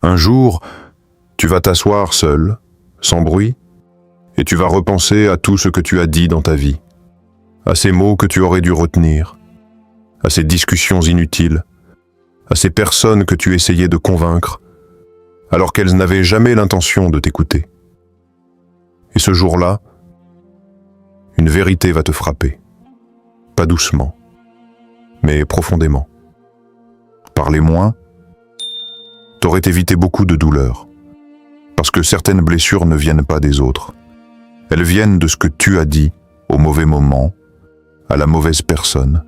Un jour, tu vas t'asseoir seul, sans bruit, et tu vas repenser à tout ce que tu as dit dans ta vie, à ces mots que tu aurais dû retenir, à ces discussions inutiles, à ces personnes que tu essayais de convaincre, alors qu'elles n'avaient jamais l'intention de t'écouter. Et ce jour-là, une vérité va te frapper, pas doucement, mais profondément. Parler moins, t'aurait évité beaucoup de douleur, parce que certaines blessures ne viennent pas des autres. Elles viennent de ce que tu as dit au mauvais moment, à la mauvaise personne.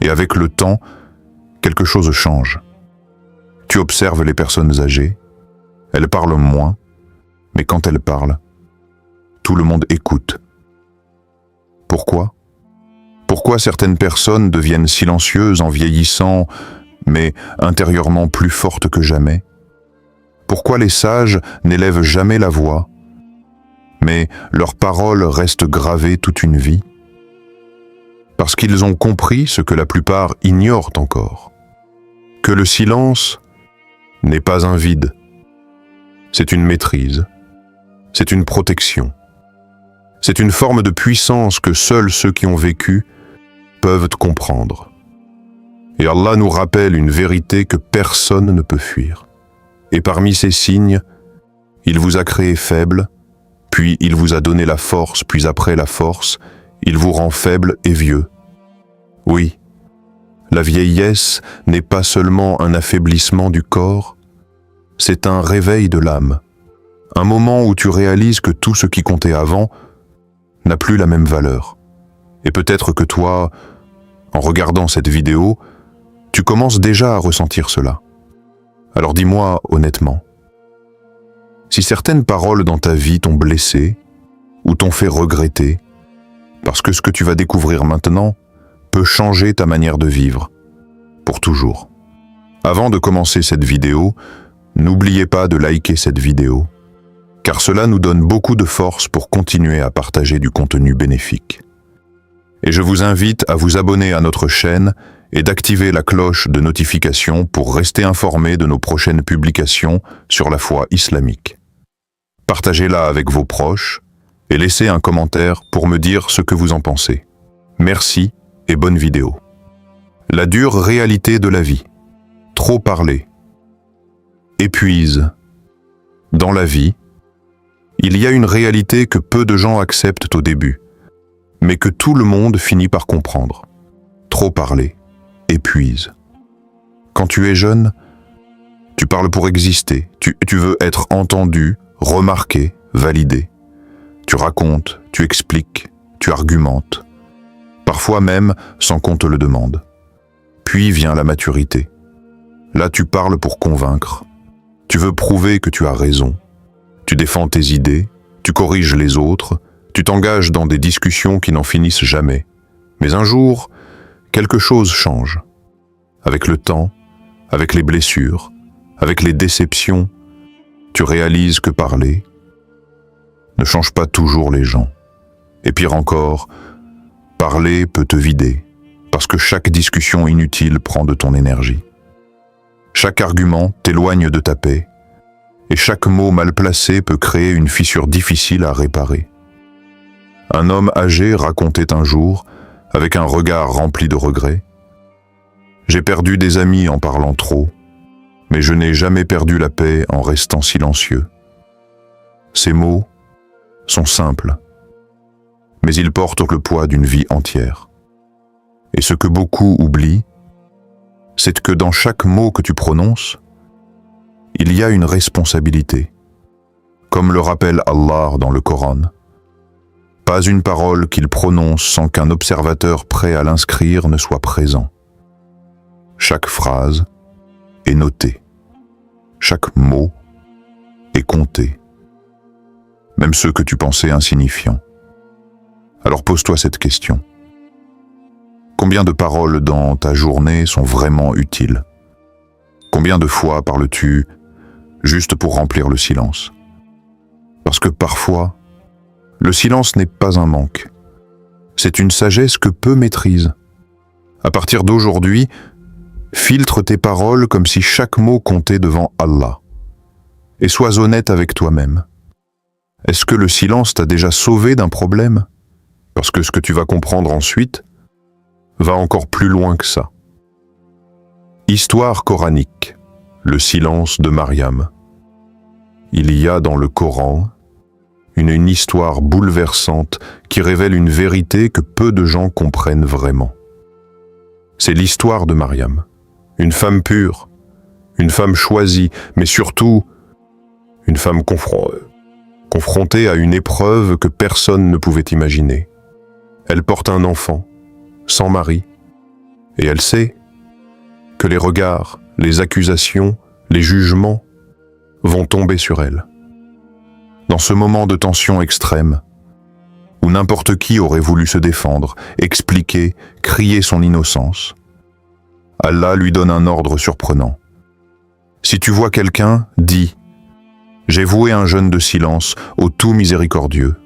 Et avec le temps, quelque chose change. Tu observes les personnes âgées, elles parlent moins, mais quand elles parlent, tout le monde écoute. Pourquoi ? Pourquoi certaines personnes deviennent silencieuses en vieillissant, mais intérieurement plus fortes que jamais? Pourquoi les sages n'élèvent jamais la voix, mais leurs paroles restent gravées toute une vie? Parce qu'ils ont compris ce que la plupart ignorent encore, que le silence n'est pas un vide, c'est une maîtrise, c'est une protection, c'est une forme de puissance que seuls ceux qui ont vécu peuvent comprendre. Et Allah nous rappelle une vérité que personne ne peut fuir. Et parmi ces signes, il vous a créé faible, puis il vous a donné la force, puis après la force, il vous rend faible et vieux. Oui, la vieillesse n'est pas seulement un affaiblissement du corps, c'est un réveil de l'âme, un moment où tu réalises que tout ce qui comptait avant n'a plus la même valeur. Et peut-être que toi, en regardant cette vidéo, tu commences déjà à ressentir cela. Alors dis-moi honnêtement, si certaines paroles dans ta vie t'ont blessé ou t'ont fait regretter, parce que ce que tu vas découvrir maintenant peut changer ta manière de vivre, pour toujours. Avant de commencer cette vidéo, n'oubliez pas de liker cette vidéo, car cela nous donne beaucoup de force pour continuer à partager du contenu bénéfique. Et je vous invite à vous abonner à notre chaîne et d'activer la cloche de notification pour rester informé de nos prochaines publications sur la foi islamique. Partagez-la avec vos proches et laissez un commentaire pour me dire ce que vous en pensez. Merci et bonne vidéo. La dure réalité de la vie. Trop parler. Épuise. Dans la vie, il y a une réalité que peu de gens acceptent au début, mais que tout le monde finit par comprendre. Trop parler. Épuise. Quand tu es jeune, tu parles pour exister, tu veux être entendu, remarqué, validé. Tu racontes, tu expliques, tu argumentes, parfois même sans qu'on te le demande. Puis vient la maturité. Là, tu parles pour convaincre. Tu veux prouver que tu as raison. Tu défends tes idées, tu corriges les autres, tu t'engages dans des discussions qui n'en finissent jamais. Mais un jour, quelque chose change. Avec le temps, avec les blessures, avec les déceptions, tu réalises que parler ne change pas toujours les gens. Et pire encore, parler peut te vider, parce que chaque discussion inutile prend de ton énergie. Chaque argument t'éloigne de ta paix, et chaque mot mal placé peut créer une fissure difficile à réparer. Un homme âgé racontait un jour, avec un regard rempli de regrets, « J'ai perdu des amis en parlant trop, mais je n'ai jamais perdu la paix en restant silencieux. » Ces mots sont simples, mais ils portent le poids d'une vie entière. Et ce que beaucoup oublient, c'est que dans chaque mot que tu prononces, il y a une responsabilité. Comme le rappelle Allah dans le Coran, pas une parole qu'il prononce sans qu'un observateur prêt à l'inscrire ne soit présent. Chaque phrase est notée. Chaque mot est compté. Même ceux que tu pensais insignifiants. Alors pose-toi cette question. Combien de paroles dans ta journée sont vraiment utiles? Combien de fois parles-tu juste pour remplir le silence? Parce que parfois, le silence n'est pas un manque. C'est une sagesse que peu maîtrisent. À partir d'aujourd'hui, filtre tes paroles comme si chaque mot comptait devant Allah. et sois honnête avec toi-même. Est-ce que le silence t'a déjà sauvé d'un problème? Parce que ce que tu vas comprendre ensuite va encore plus loin que ça. Histoire coranique, le silence de Mariam. Il y a dans le Coran une histoire bouleversante qui révèle une vérité que peu de gens comprennent vraiment. C'est l'histoire de Mariam, une femme pure, une femme choisie, mais surtout une femme confrontée à une épreuve que personne ne pouvait imaginer. Elle porte un enfant, sans mari, et elle sait que les regards, les accusations, les jugements vont tomber sur elle. Dans ce moment de tension extrême, où n'importe qui aurait voulu se défendre, expliquer, crier son innocence, Allah lui donne un ordre surprenant. Si tu vois quelqu'un, dis « J'ai voué un jeûne de silence au tout miséricordieux ».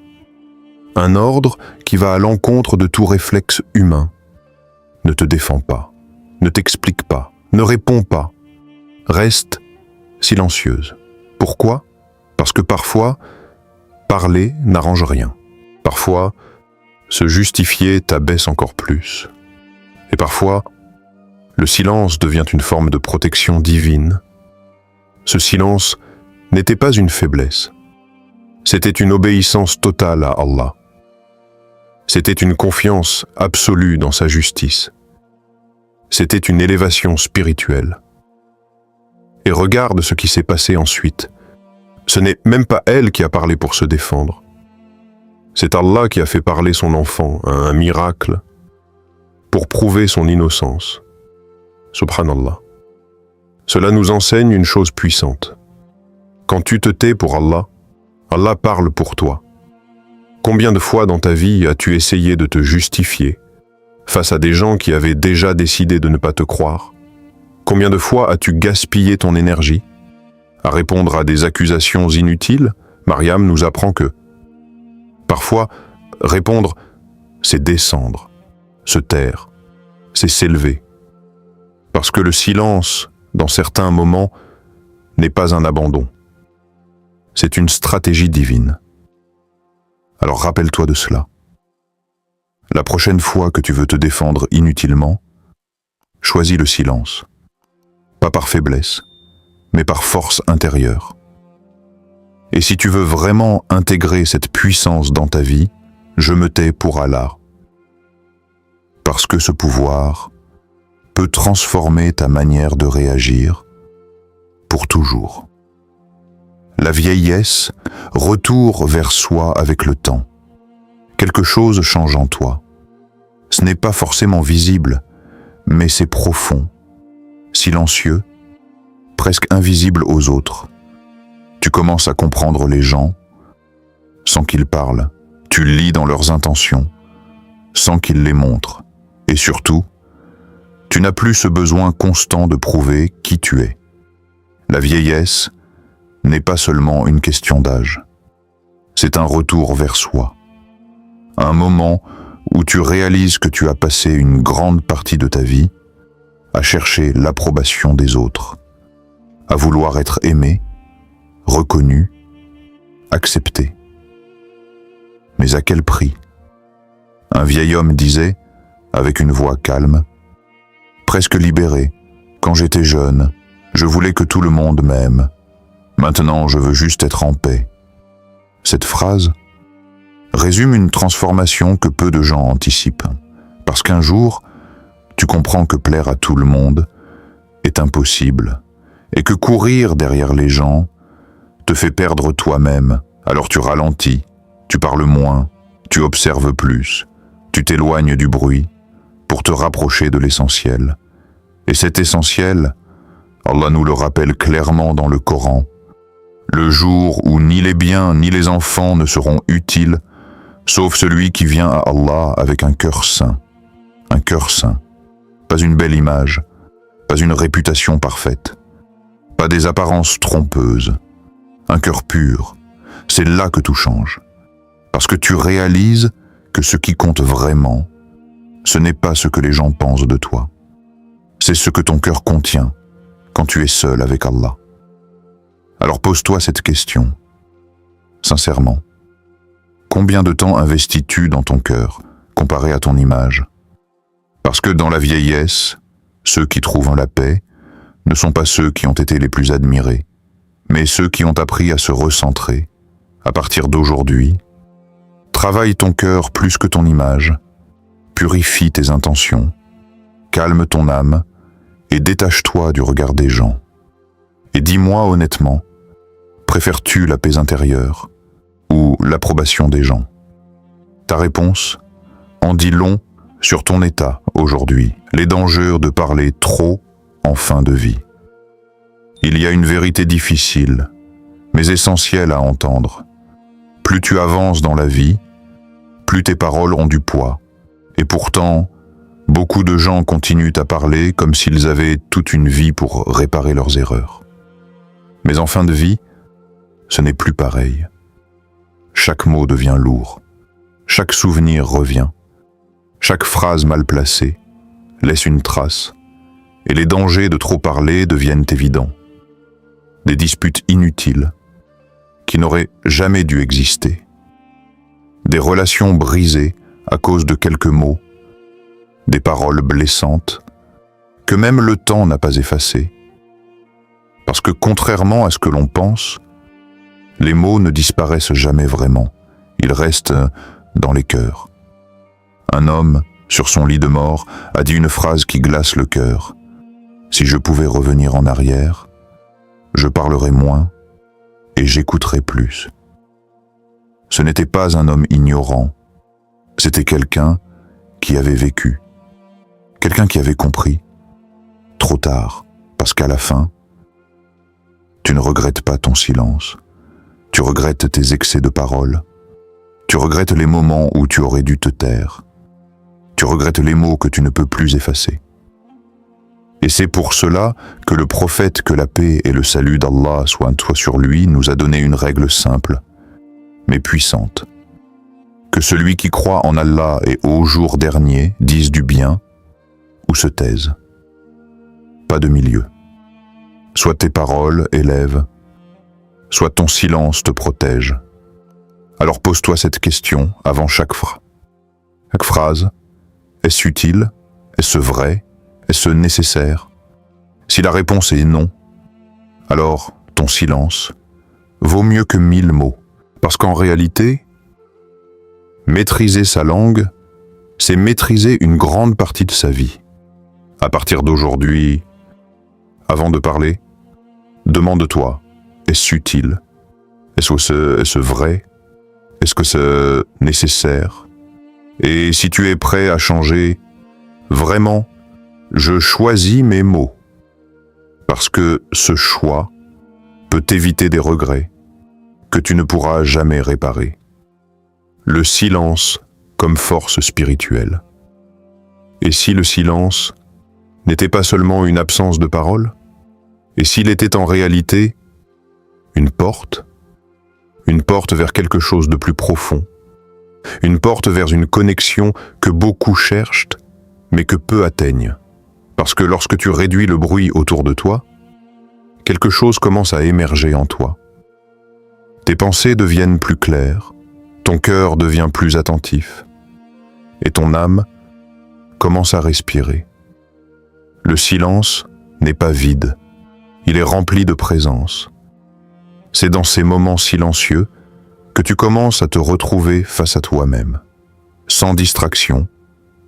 Un ordre qui va à l'encontre de tout réflexe humain. Ne te défends pas, ne t'explique pas, ne réponds pas. Reste silencieuse. Pourquoi? Parce que parfois, parler n'arrange rien. Parfois, se justifier t'abaisse encore plus. Et parfois, le silence devient une forme de protection divine. Ce silence n'était pas une faiblesse. C'était une obéissance totale à Allah. C'était une confiance absolue dans sa justice. C'était une élévation spirituelle. Et regarde ce qui s'est passé ensuite. Ce n'est même pas elle qui a parlé pour se défendre. C'est Allah qui a fait parler son enfant, un miracle, pour prouver son innocence. Subhanallah. Cela nous enseigne une chose puissante. Quand tu te tais pour Allah, Allah parle pour toi. Combien de fois dans ta vie as-tu essayé de te justifier face à des gens qui avaient déjà décidé de ne pas te croire? Combien de fois as-tu gaspillé ton énergie à répondre à des accusations inutiles? Mariam nous apprend que parfois, répondre, c'est descendre, se taire, c'est s'élever. Parce que le silence, dans certains moments, n'est pas un abandon. C'est une stratégie divine. Alors rappelle-toi de cela. La prochaine fois que tu veux te défendre inutilement, choisis le silence. Pas par faiblesse, mais par force intérieure. Et si tu veux vraiment intégrer cette puissance dans ta vie, je me tais pour Allah. Parce que ce pouvoir peut transformer ta manière de réagir pour toujours. La vieillesse, retour vers soi avec le temps. Quelque chose change en toi. Ce n'est pas forcément visible, mais c'est profond, silencieux, presque invisible aux autres. Tu commences à comprendre les gens sans qu'ils parlent. Tu lis dans leurs intentions sans qu'ils les montrent. Et surtout, tu n'as plus ce besoin constant de prouver qui tu es. La vieillesse n'est pas seulement une question d'âge. C'est un retour vers soi. Un moment où tu réalises que tu as passé une grande partie de ta vie à chercher l'approbation des autres, à vouloir être aimé, reconnu, accepté. Mais à quel prix? Un vieil homme disait, avec une voix calme, presque libéré, quand j'étais jeune, je voulais que tout le monde m'aime. Maintenant, je veux juste être en paix. Cette phrase résume une transformation que peu de gens anticipent, parce qu'un jour, tu comprends que plaire à tout le monde est impossible, et que courir derrière les gens te fait perdre toi-même. Alors tu ralentis, tu parles moins, tu observes plus, tu t'éloignes du bruit pour te rapprocher de l'essentiel. Et cet essentiel, Allah nous le rappelle clairement dans le Coran. Le jour où ni les biens ni les enfants ne seront utiles, sauf celui qui vient à Allah avec un cœur saint. Un cœur saint. Pas une belle image, pas une réputation parfaite, pas des apparences trompeuses. Un cœur pur, c'est là que tout change. Parce que tu réalises que ce qui compte vraiment, ce n'est pas ce que les gens pensent de toi. C'est ce que ton cœur contient quand tu es seul avec Allah. Alors pose-toi cette question. Sincèrement, combien de temps investis-tu dans ton cœur, comparé à ton image? Parce que dans la vieillesse, ceux qui trouvent la paix ne sont pas ceux qui ont été les plus admirés, mais ceux qui ont appris à se recentrer. À partir d'aujourd'hui, travaille ton cœur plus que ton image, purifie tes intentions, calme ton âme et détache-toi du regard des gens. Et dis-moi honnêtement, préfères-tu la paix intérieure ou l'approbation des gens? Ta réponse en dit long sur ton état aujourd'hui, les dangers de parler trop en fin de vie. Il y a une vérité difficile, mais essentielle à entendre. Plus tu avances dans la vie, plus tes paroles ont du poids. Et pourtant, beaucoup de gens continuent à parler comme s'ils avaient toute une vie pour réparer leurs erreurs. Mais en fin de vie, ce n'est plus pareil. Chaque mot devient lourd, chaque souvenir revient, chaque phrase mal placée laisse une trace, et les dangers de trop parler deviennent évidents. Des disputes inutiles, qui n'auraient jamais dû exister. Des relations brisées à cause de quelques mots, des paroles blessantes, que même le temps n'a pas effacées. Parce que contrairement à ce que l'on pense, les mots ne disparaissent jamais vraiment, ils restent dans les cœurs. Un homme, sur son lit de mort, a dit une phrase qui glace le cœur. « Si je pouvais revenir en arrière, je parlerais moins et j'écouterais plus. » Ce n'était pas un homme ignorant, c'était quelqu'un qui avait vécu, quelqu'un qui avait compris, trop tard, parce qu'à la fin, tu ne regrettes pas ton silence, tu regrettes tes excès de parole, tu regrettes les moments où tu aurais dû te taire, tu regrettes les mots que tu ne peux plus effacer. Et c'est pour cela que le prophète, que la paix et le salut d'Allah soient sur lui, nous a donné une règle simple, mais puissante. Que celui qui croit en Allah et au jour dernier dise du bien ou se taise. Pas de milieu. Soit tes paroles élèvent, soit ton silence te protège. Alors pose-toi cette question avant chaque phrase. Est-ce utile? Est-ce vrai? Est-ce nécessaire? Si la réponse est non, alors ton silence vaut mieux que 1000 mots. Parce qu'en réalité, maîtriser sa langue, c'est maîtriser une grande partie de sa vie. À partir d'aujourd'hui, avant de parler, demande-toi, est-ce utile? Est-ce vrai? Est-ce que c'est nécessaire? Et si tu es prêt à changer, vraiment, je choisis mes mots. Parce que ce choix peut t'éviter des regrets que tu ne pourras jamais réparer. Le silence comme force spirituelle. Et si le silence n'était pas seulement une absence de parole, et s'il était en réalité une porte vers quelque chose de plus profond, une porte vers une connexion que beaucoup cherchent, mais que peu atteignent. Parce que lorsque tu réduis le bruit autour de toi, quelque chose commence à émerger en toi. Tes pensées deviennent plus claires, ton cœur devient plus attentif, et ton âme commence à respirer. Le silence n'est pas vide, il est rempli de présence. C'est dans ces moments silencieux que tu commences à te retrouver face à toi-même, sans distraction,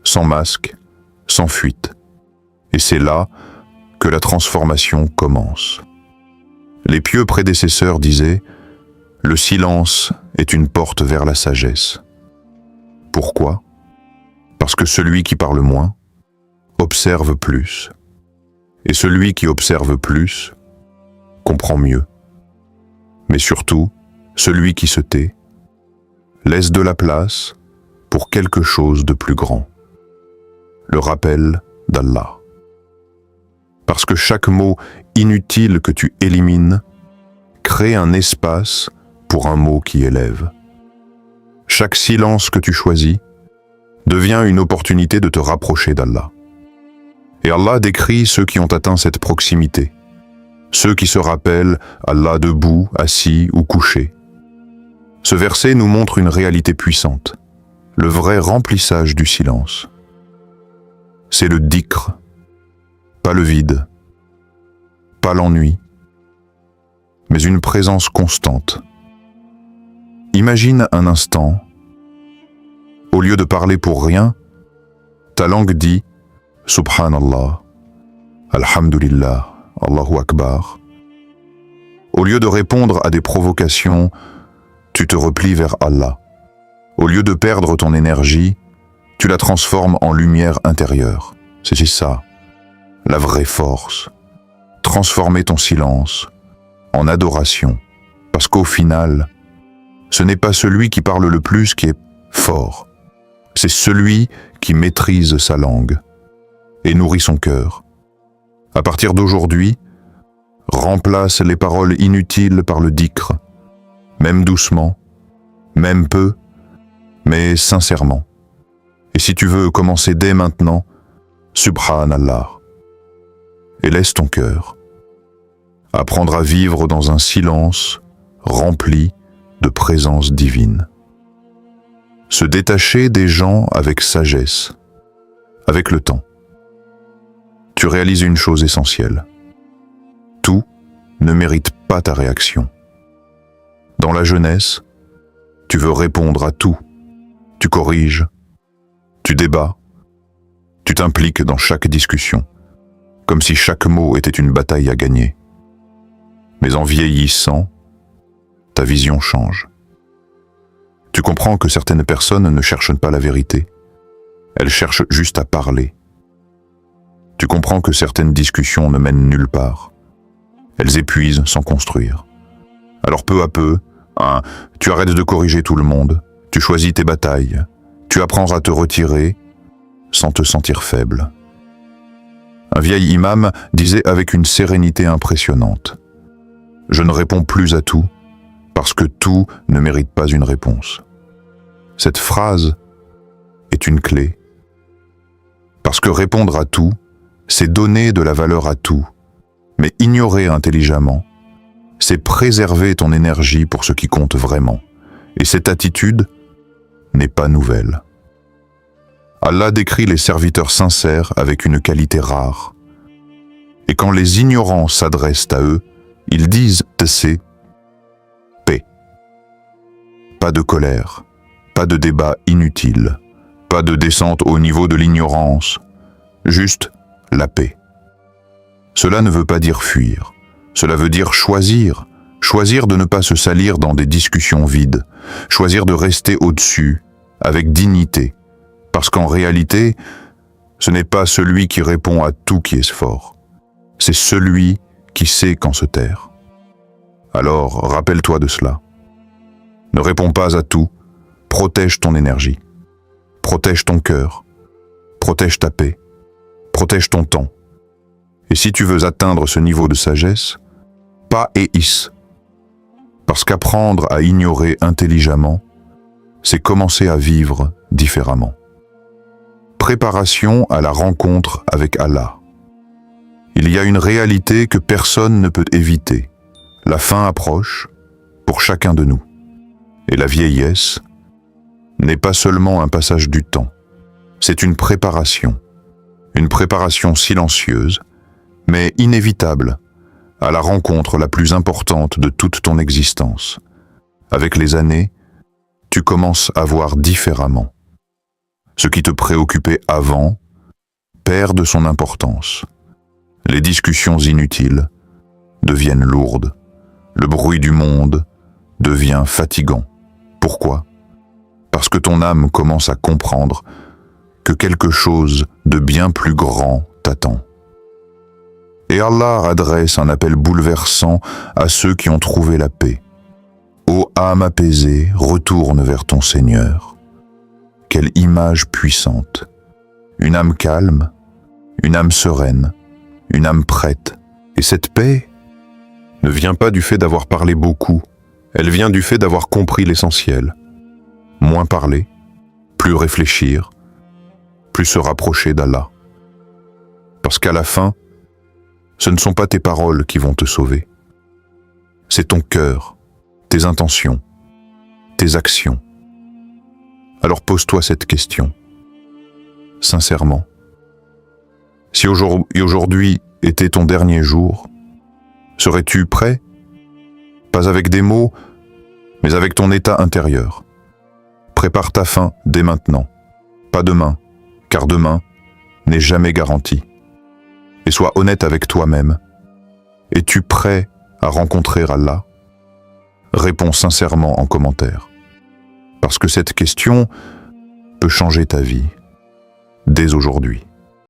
sans masque, sans fuite. Et c'est là que la transformation commence. Les pieux prédécesseurs disaient « Le silence est une porte vers la sagesse ». Pourquoi? Parce que celui qui parle moins observe plus. Et celui qui observe plus comprend mieux. Mais surtout, celui qui se tait laisse de la place pour quelque chose de plus grand. Le rappel d'Allah. Parce que chaque mot inutile que tu élimines crée un espace pour un mot qui élève. Chaque silence que tu choisis devient une opportunité de te rapprocher d'Allah. Et Allah décrit ceux qui ont atteint cette proximité. ceux qui se rappellent Allah debout, assis ou couché. Ce verset nous montre une réalité puissante, le vrai remplissage du silence. C'est le dhikr, pas le vide, pas l'ennui, mais une présence constante. Imagine un instant, au lieu de parler pour rien, ta langue dit « Subhanallah, Alhamdulillah, Allahu Akbar ». Au lieu de répondre à des provocations, tu te replies vers Allah. Au lieu de perdre ton énergie, tu la transformes en lumière intérieure. C'est ça, la vraie force. Transformer ton silence en adoration. Parce qu'au final, ce n'est pas celui qui parle le plus qui est fort. C'est celui qui maîtrise sa langue et nourrit son cœur. À partir d'aujourd'hui, remplace les paroles inutiles par le dhikr, même doucement, même peu, mais sincèrement. Et si tu veux commencer dès maintenant, Subhanallah, et laisse ton cœur apprendre à vivre dans un silence rempli de présence divine. Se détacher des gens avec sagesse, avec le temps. Tu réalises une chose essentielle. Tout ne mérite pas ta réaction. Dans la jeunesse, tu veux répondre à tout. Tu corriges, tu débats, tu t'impliques dans chaque discussion, comme si chaque mot était une bataille à gagner. Mais en vieillissant, ta vision change. Tu comprends que certaines personnes ne cherchent pas la vérité. Elles cherchent juste à parler. Tu comprends que certaines discussions ne mènent nulle part. Elles épuisent sans construire. Alors peu à peu, tu arrêtes de corriger tout le monde, tu choisis tes batailles, tu apprends à te retirer sans te sentir faible. Un vieil imam disait avec une sérénité impressionnante : « Je ne réponds plus à tout, parce que tout ne mérite pas une réponse. » Cette phrase est une clé, parce que répondre à tout, c'est donner de la valeur à tout, mais ignorer intelligemment, c'est préserver ton énergie pour ce qui compte vraiment. Et cette attitude n'est pas nouvelle. Allah décrit les serviteurs sincères avec une qualité rare. Et quand les ignorants s'adressent à eux, ils disent « c'est paix ». Pas de colère, pas de débat inutile, pas de descente au niveau de l'ignorance, juste la paix. Cela ne veut pas dire fuir, cela veut dire choisir de ne pas se salir dans des discussions vides, choisir de rester au-dessus, avec dignité, parce qu'en réalité, ce n'est pas celui qui répond à tout qui est fort, c'est celui qui sait quand se taire. Alors, rappelle-toi de cela. Ne réponds pas à tout, protège ton énergie, protège ton cœur, protège ta paix, protège ton temps. Et si tu veux atteindre ce niveau de sagesse, pas et is. Parce qu'apprendre à ignorer intelligemment, c'est commencer à vivre différemment. Préparation à la rencontre avec Allah. Il y a une réalité que personne ne peut éviter. La fin approche pour chacun de nous. Et la vieillesse n'est pas seulement un passage du temps, c'est une préparation silencieuse, mais inévitable, à la rencontre la plus importante de toute ton existence. Avec les années, tu commences à voir différemment. Ce qui te préoccupait avant perd de son importance. Les discussions inutiles deviennent lourdes. Le bruit du monde devient fatigant. Pourquoi ? Parce que ton âme commence à comprendre que quelque chose de bien plus grand t'attend. Et Allah adresse un appel bouleversant à ceux qui ont trouvé la paix. Ô âme apaisée, retourne vers ton Seigneur. Quelle image puissante. Une âme calme, une âme sereine, une âme prête. Et cette paix ne vient pas du fait d'avoir parlé beaucoup, elle vient du fait d'avoir compris l'essentiel. Moins parler, plus réfléchir, plus se rapprocher d'Allah. Parce qu'à la fin, Ce ne sont pas tes paroles qui vont te sauver. C'est ton cœur, tes intentions, tes actions. Alors pose-toi cette question, sincèrement. Si aujourd'hui était ton dernier jour, serais-tu prêt? Pas avec des mots, mais avec ton état intérieur. Prépare ta fin dès maintenant, pas demain, car demain n'est jamais garanti. Et sois honnête avec toi-même. Es-tu prêt à rencontrer Allah? Réponds sincèrement en commentaire. Parce que cette question peut changer ta vie, dès aujourd'hui.